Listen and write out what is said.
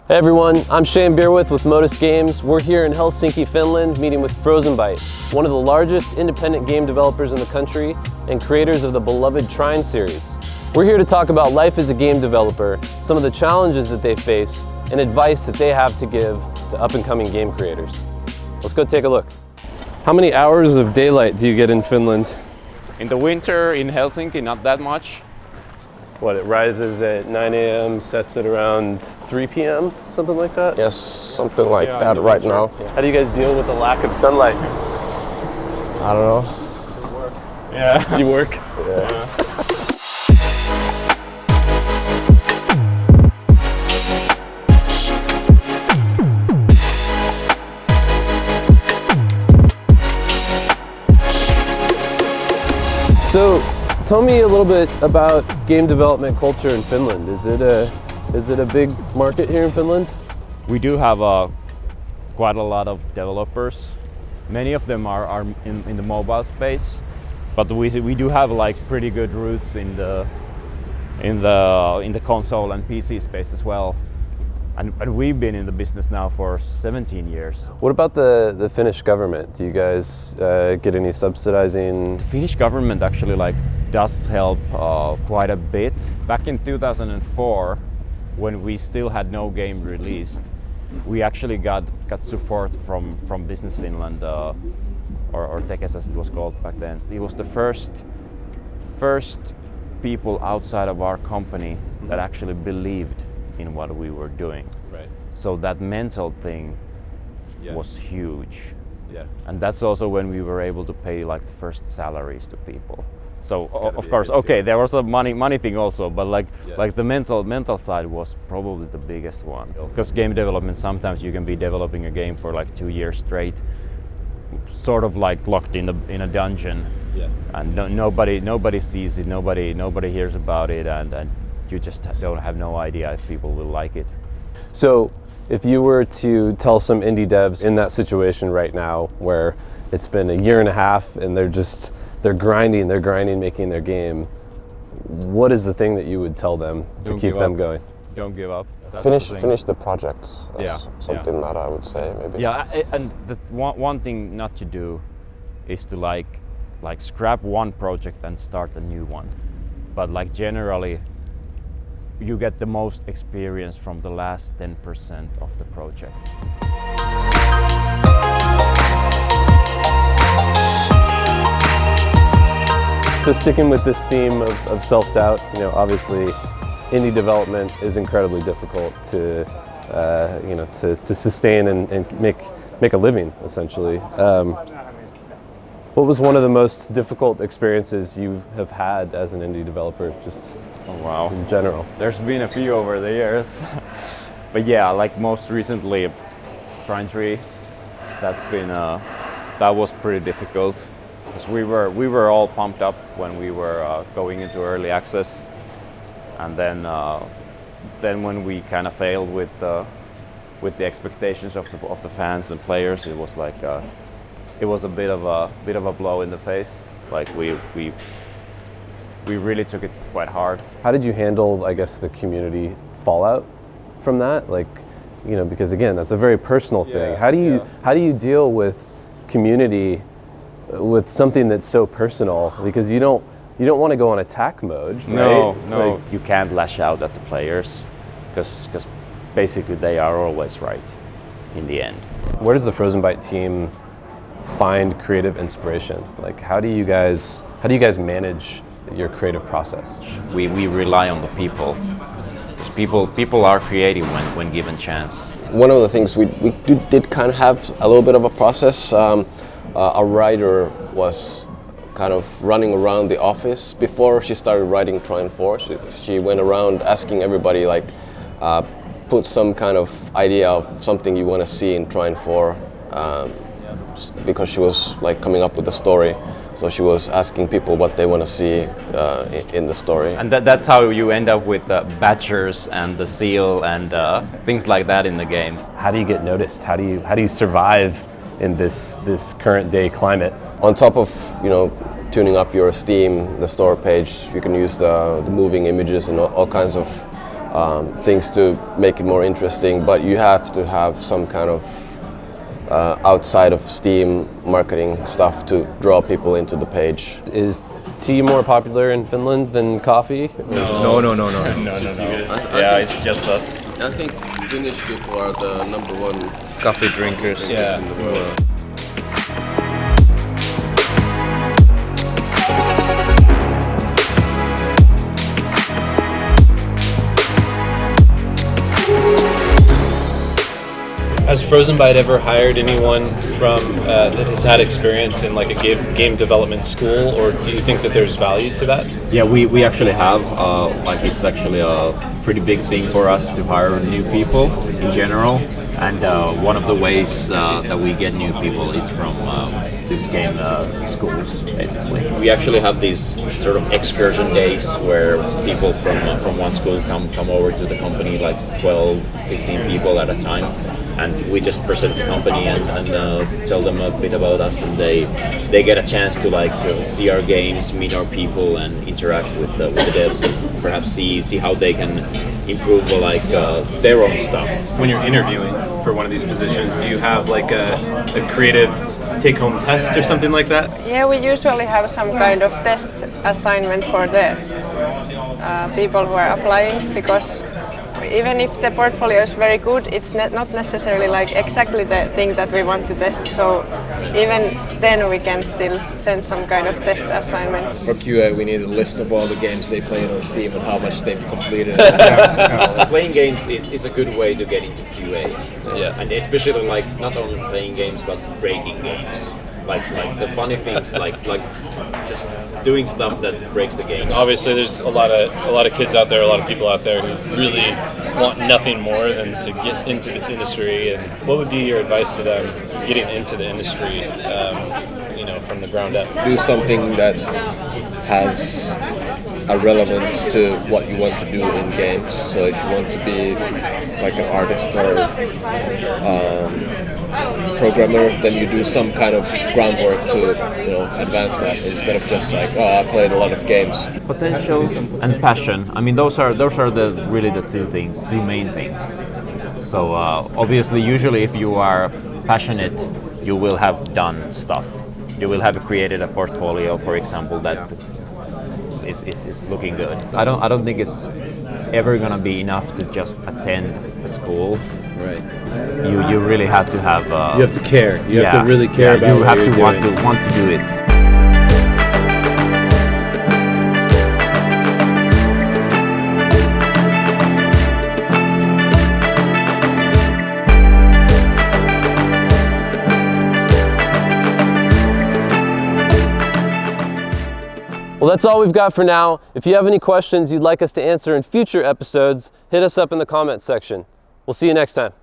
Hey everyone, I'm Shane Beerwith with Modus Games. We're here in Helsinki, Finland, meeting with Frozenbyte, one of the largest independent game developers in the country and creators of the beloved Trine series. We're here to talk about life as a game developer, some of the challenges that they face, and advice that they have to give to up-and-coming game creators. Let's go take a look. How many hours of daylight do you get in Finland? In the winter in Helsinki, not that much. What, it rises at 9 a.m., sets at around 3 p.m., something like that? Yes, something like that right now. How do you guys deal with the lack of sunlight? I don't know. Yeah. You work? Yeah. So, tell me a little bit about game development culture in Finland. Is it a big market here in Finland? We do have quite a lot of developers. Many of them are in the mobile space, but we do have like pretty good roots in the console and PC space as well. And we've been in the business now for 17 years. What about the Finnish government? Do you guys get any subsidizing? The Finnish government actually does help quite a bit. Back in 2004, when we still had no game released, we actually got support from Business Finland, or Tekes as it was called back then. It was the first people outside of our company that actually believed in what we were doing. Right. So that mental thing was huge. Yeah. And that's also when we were able to pay like the first salaries to people. So gotta of be a course, good okay, feeling. there was a money thing also, but like the mental side was probably the biggest one. Because game development, sometimes you can be developing a game for like 2 years straight, sort of like locked in a dungeon, and nobody sees it, nobody hears about it, and you just don't have no idea if people will like it. So, if you were to tell some indie devs in that situation right now, where it's been a year and a half and they're grinding, making their game, what is the thing that you would tell them to keep them going? Don't give up. That's Finish the projects. That's something that I would say maybe. Yeah, and the one thing not to do is to like scrap one project and start a new one. But like generally, you get the most experience from the last 10% of the project. So sticking with this theme of self-doubt, obviously indie development is incredibly difficult to sustain and make a living, essentially. What was one of the most difficult experiences you have had as an indie developer, just in general? There's been a few over the years. But yeah, like most recently, Trine, that was pretty difficult. Because we were all pumped up when we were going into early access, and then when we kind of failed with the expectations of the fans and players, it was like it was a bit of a blow in the face. Like we really took it quite hard. How did you handle, I guess, the community fallout from that? Because again, that's a very personal thing. How do you deal with community with something that's so personal? Because you don't want to go on attack mode, right? No, you can't lash out at the players because basically they are always right in the end. Where does the Frozenbyte team find creative inspiration? Like, how do you guys manage your creative process? We rely on the people. People are creative when given chance. One of the things we did kind of have a little bit of a process. Our writer was kind of running around the office before she started writing Trine 4. She went around asking everybody put some kind of idea of something you want to see in Trine 4, because she was coming up with the story. So she was asking people what they want to see in the story. And that's how you end up with the badgers and the seal and things like that in the games. How do you get noticed? How do you survive in this current day climate? On top of tuning up your Steam, the store page, you can use the moving images and all kinds of things to make it more interesting, but you have to have some kind of outside of Steam marketing stuff to draw people into the page. Is tea more popular in Finland than coffee? No. It's just us. I think Finnish people are the number one Coffee drinkers. Yeah. in the world. Has Frozenbyte ever hired anyone from that has had experience in like a game development school, or do you think that there's value to that? Yeah, we actually have. Like it's actually a pretty big thing for us to hire new people in general, and one of the ways that we get new people is from these game schools, basically. We actually have these sort of excursion days where people from one school come over to the company, like 12, 15 people at a time. And we just present the company and tell them a bit about us, and they get a chance to like see our games, meet our people, and interact with the devs, and perhaps see how they can improve their own stuff. When you're interviewing for one of these positions, do you have like a creative take-home test or something like that? Yeah, we usually have some kind of test assignment for the people who are applying, because even if the portfolio is very good, it's not necessarily like exactly the thing that we want to test. So even then we can still send some kind of test assignment. For QA, we need a list of all the games they played on Steam and how much they've completed. Playing games is a good way to get into QA. Yeah. And especially like not only playing games but breaking games. Like the funny things, like just doing stuff that breaks the game. Obviously, there's a lot of kids out there, a lot of people out there who really want nothing more than to get into this industry. And what would be your advice to them getting into the industry, from the ground up? Do something that has a relevance to what you want to do in games. So if you want to be like an artist or programmer, then you do some kind of groundwork to advance that, instead of just like, I played a lot of games. Potential and passion. I mean, those are the two main things. So obviously, usually if you are passionate, you will have done stuff. You will have created a portfolio, for example, that is looking good. I don't think it's ever gonna be enough to just attend a school. Right. You really have to have. You have to care. You have to really care about you what have you're to doing. want to do it. Well, that's all we've got for now. If you have any questions you'd like us to answer in future episodes, hit us up in the comments section. We'll see you next time.